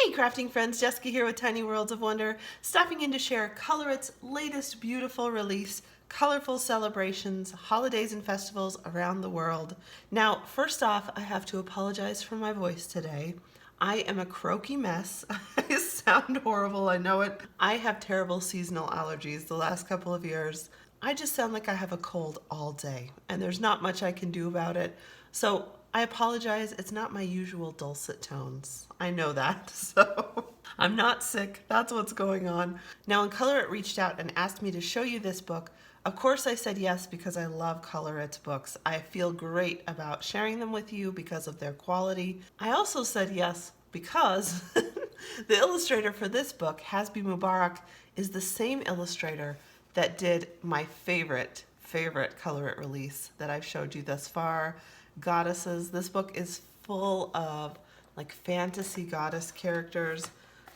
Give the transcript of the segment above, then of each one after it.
Hey crafting friends, Jessica here with Tiny Worlds of Wonder, stopping in to share Colorit's latest beautiful release, Colorful Celebrations, Holidays and Festivals Around the World. Now, first off, I have to apologize for my voice today. I am a croaky mess. I sound horrible, I know it. I have terrible seasonal allergies the last couple of years. I just sound like I have a cold all day, and there's not much I can do about it. So I apologize, it's not my usual dulcet tones. I know that, so I'm not sick. That's what's going on. Now, when Colorit reached out and asked me to show you this book, of course I said yes because I love Colorit's books. I feel great about sharing them with you because of their quality. I also said yes because the illustrator for this book, Hasby Mubarok, is the same illustrator that did my favorite Colorit release that I've showed you thus far, Goddesses. This book is full of like fantasy goddess characters.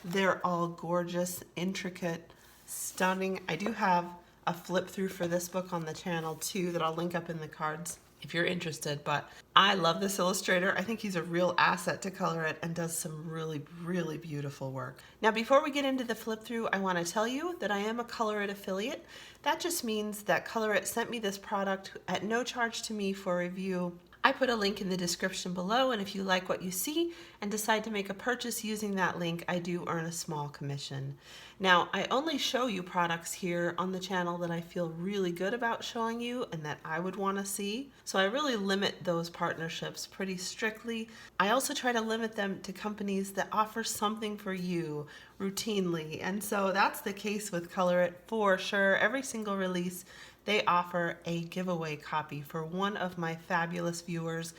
They're all gorgeous, intricate, stunning. I do have a flip through for this book on the channel too that I'll link up in the cards if you're interested, but I love this illustrator. I think he's a real asset to Colorit and does some really, really beautiful work. Now, before we get into the flip through, I want to tell you that I am a Colorit affiliate. That just means that Colorit sent me this product at no charge to me for review. I put a link in the description below, and if you like what you see and decide to make a purchase using that link, I do earn a small commission. Now, I only show you products here on the channel that I feel really good about showing you and that I would want to see. So I really limit those partnerships pretty strictly. I also try to limit them to companies that offer something for you routinely. And so that's the case with Colorit for sure. Every single release, they offer a giveaway copy for one of my fabulous viewers.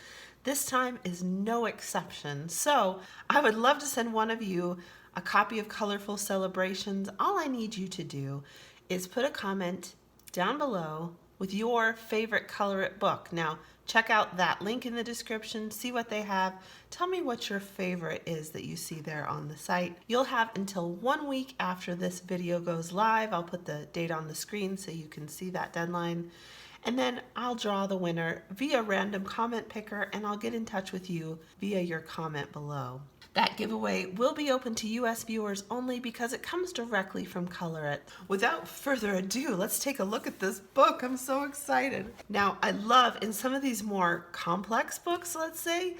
This time is no exception. So I would love to send one of you a copy of Colorful Celebrations. All I need you to do is put a comment down below with your favorite Colorit book. Now, check out that link in the description, see what they have. Tell me what your favorite is that you see there on the site. You'll have until 1 week after this video goes live. I'll put the date on the screen so you can see that deadline. And then I'll draw the winner via random comment picker, and I'll get in touch with you via your comment below. That giveaway will be open to US viewers only because it comes directly from Colorit. Without further ado, let's take a look at this book. I'm so excited. Now, I love in some of these more complex books, let's say,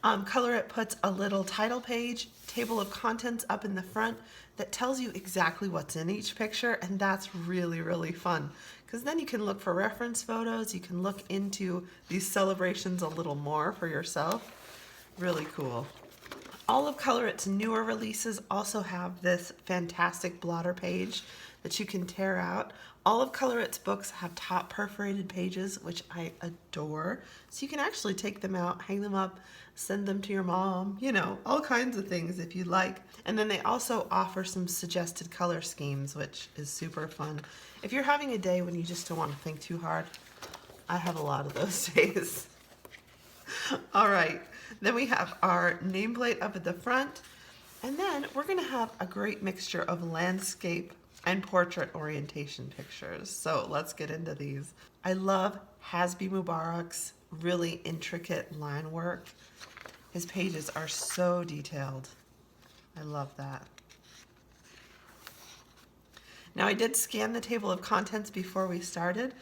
Colorit puts a little title page, table of contents up in the front that tells you exactly what's in each picture, and that's really, really fun because then you can look for reference photos, you can look into these celebrations a little more for yourself. Really cool. All of Colorit's newer releases also have this fantastic blotter page that you can tear out. All of Colorit's books have top perforated pages, which I adore. So you can actually take them out, hang them up, send them to your mom, you know, all kinds of things if you'd like. And then they also offer some suggested color schemes, which is super fun. If you're having a day when you just don't want to think too hard, I have a lot of those days. All right, then we have our nameplate up at the front, and then we're going to have a great mixture of landscape and portrait orientation pictures. So let's get into these. I love Hasby Mubarok's really intricate line work. His pages are so detailed. I love that. Now, I did scan the table of contents before we started,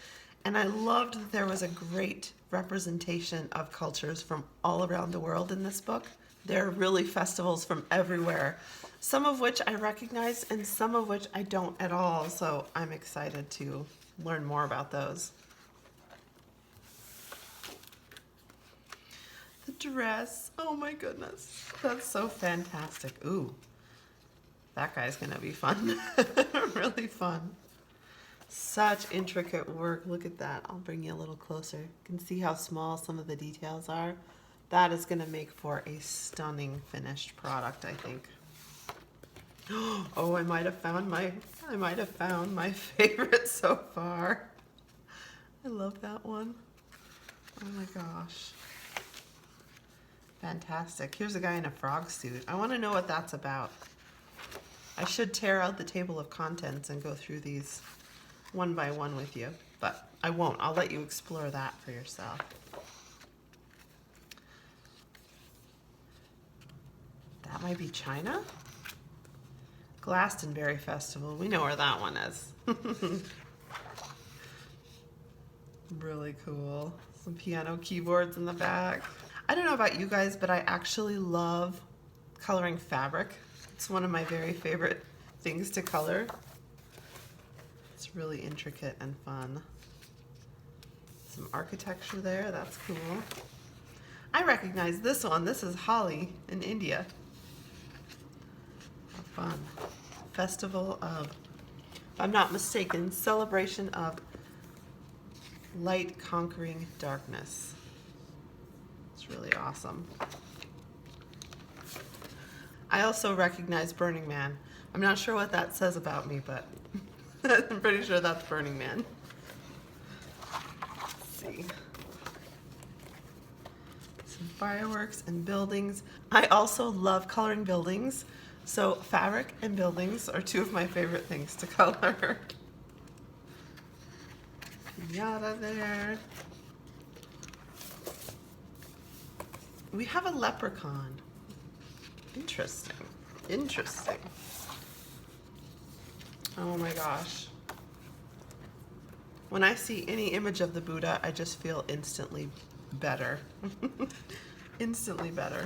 and I loved that there was a great representation of cultures from all around the world in this book. There are really festivals from everywhere, some of which I recognize and some of which I don't at all, so I'm excited to learn more about those. The dress, oh my goodness, that's so fantastic. Ooh, that guy's gonna be fun, really fun. Such intricate work. Look at that. I'll bring you a little closer. You can see how small some of the details are. That is going to make for a stunning finished product, I think. Oh, I might have found my favorite so far. I love that one. Oh my gosh. Fantastic. Here's a guy in a frog suit. I want to know what that's about. I should tear out the table of contents and go through these one by one with you, but I won't. I'll let you explore that for yourself. That might be China? Glastonbury Festival. We know where that one is. Really cool. Some piano keyboards in the back. I don't know about you guys, but I actually love coloring fabric. It's one of my very favorite things to color. It's really intricate and fun. Some architecture there, that's cool. I recognize this one. This is Holi in India. How fun. Festival of, if I'm not mistaken, celebration of light conquering darkness. It's really awesome. I also recognize Burning Man. I'm not sure what that says about me, but I'm pretty sure that's Burning Man. Let's see. Some fireworks and buildings. I also love coloring buildings. So fabric and buildings are two of my favorite things to color. Pinata there. We have a leprechaun. Interesting. Interesting. Oh my gosh. When I see any image of the Buddha, I just feel instantly better. Instantly better.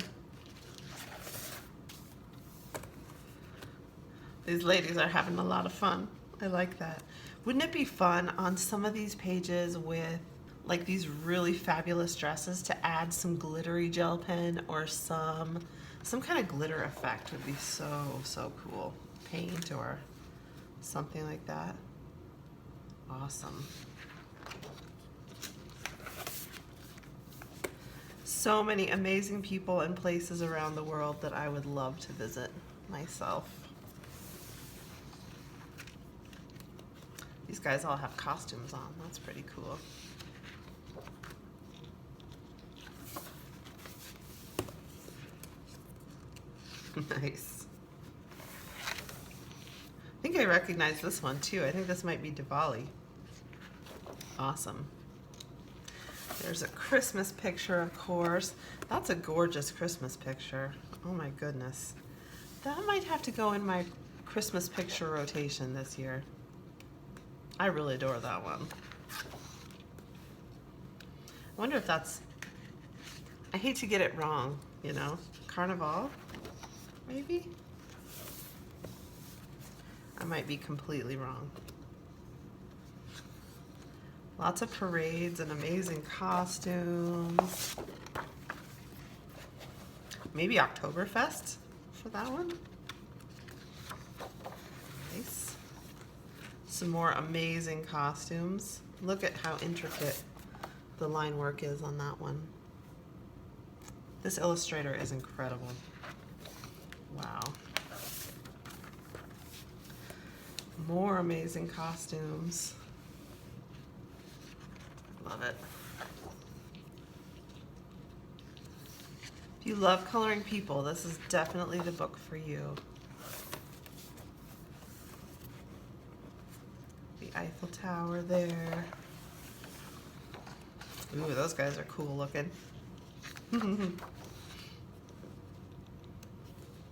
These ladies are having a lot of fun. I like that. Wouldn't it be fun on some of these pages with like these really fabulous dresses to add some glittery gel pen or some kind of glitter effect would be so cool. Paint or something like that. Awesome. So many amazing people and places around the world that I would love to visit myself. These guys all have costumes on. That's pretty cool. Nice. I think I recognize this one too. I think this might be Diwali. Awesome. There's a Christmas picture, of course. That's a gorgeous Christmas picture. Oh my goodness. That might have to go in my Christmas picture rotation this year. I really adore that one. I wonder if that's, I hate to get it wrong, you know? Carnival, maybe? I might be completely wrong. Lots of parades and amazing costumes. Maybe Oktoberfest for that one. Nice. Some more amazing costumes. Look at how intricate the line work is on that one. This illustrator is incredible. Wow. More amazing costumes. Love it. If you love coloring people, this is definitely the book for you. The Eiffel Tower there. Ooh, those guys are cool looking.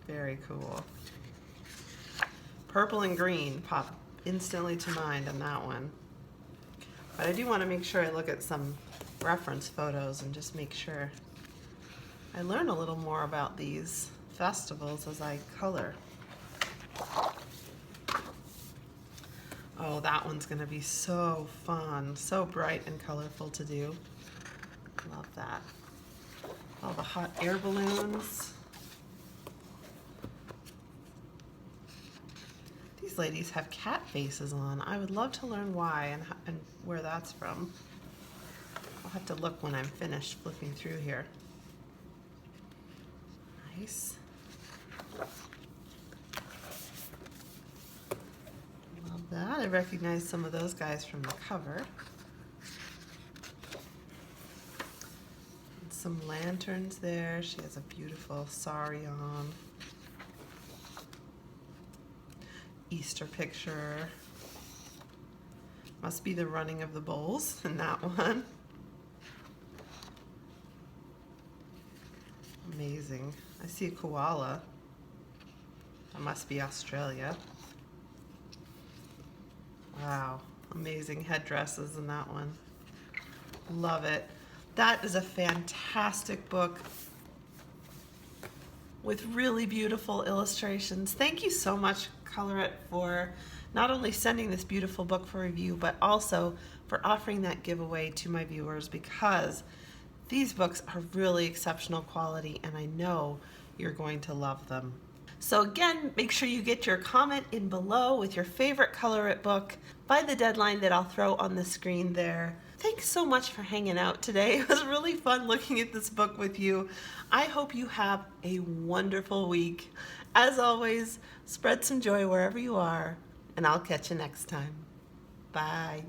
Very cool. Purple and green pop instantly to mind on that one. But I do want to make sure I look at some reference photos and just make sure I learn a little more about these festivals as I color. Oh, that one's going to be so fun, so bright and colorful to do. Love that. All the hot air balloons. These ladies have cat faces on. I would love to learn why and where that's from. I'll have to look when I'm finished flipping through here. Nice. Love that. I recognize some of those guys from the cover. And some lanterns there. She has a beautiful sari on. Easter picture. Must be the running of the bulls in that one. Amazing. I see a koala. That must be Australia. Wow, amazing headdresses in that one. Love it. That is a fantastic book with really beautiful illustrations. Thank you so much, Colorit, for not only sending this beautiful book for review, but also for offering that giveaway to my viewers, because these books are really exceptional quality and I know you're going to love them. So again, make sure you get your comment in below with your favorite Colorit book by the deadline that I'll throw on the screen there. Thanks so much for hanging out today. It was really fun looking at this book with you. I hope you have a wonderful week. As always, spread some joy wherever you are, and I'll catch you next time. Bye.